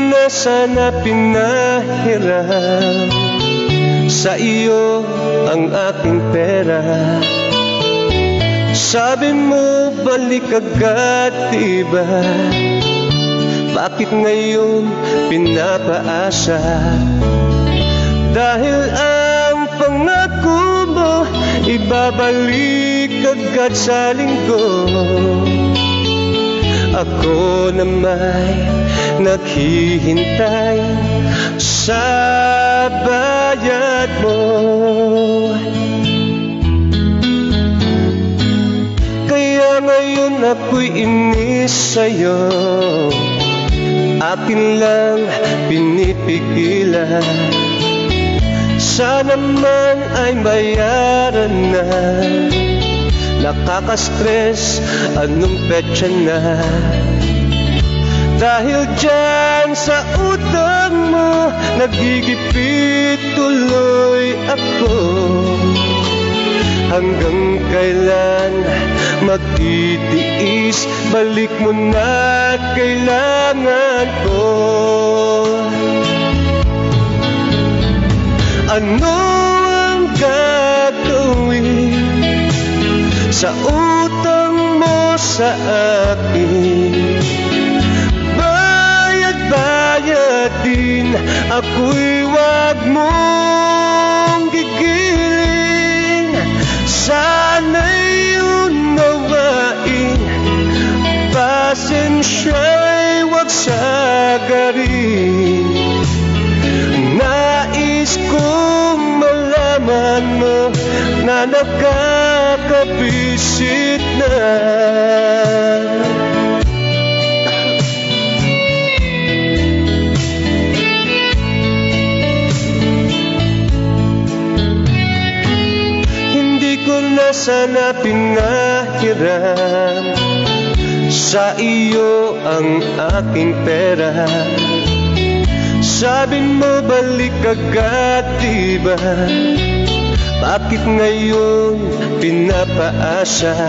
na sana pinahiram sa iyo ang aking pera. Sabi mo balik agad, diba? Bakit ngayon pinapaasa? Dahil ang pangako mo ibabalik agad sa linggo. Ako na may naghihintay sa bayad mo. Kaya ngayon ako'y inis sa'yo, akin lang pinipigilan. Sana man ay bayaran na. Nakaka-stress, anong petsa na? Dahil dyan sa utang mo, nagigipit tuloy ako. Hanggang kailan magtitiis? Balik mo na, kailangan ko. Ano ang gagawin sa utang mo sa akin? Bayad din, ako'y wag mong gigilin. Sana'y unawain, pasensya'y wag sagarin. Nais kong malaman mo na nakakabisit na. Hindi ko na sana pinahiram sa iyo ang aking pera. Sabi mo balik agad, diba? Bakit ngayon pinapaasa?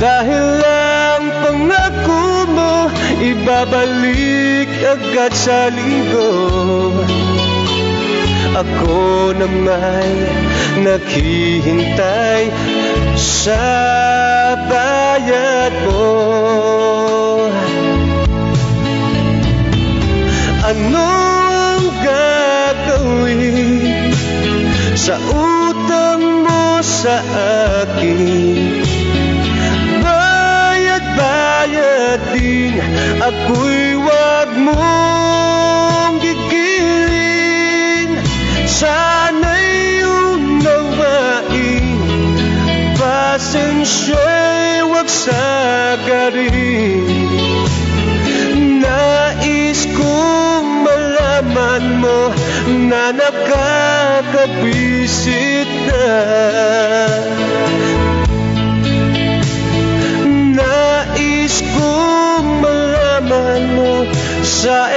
Dahil ang pangako mo ibabalik agad sa linggo. Ako na may naghihintay sa bayad mo. Ano ang gagawin sa utang mo sa akin? Bayad din, ako'y wag mong gigilin. Sana'y unawain, pasensya'y wag sagarin. Nais kong malaman mo na nakakabisit na. Nais kong malaman mo sa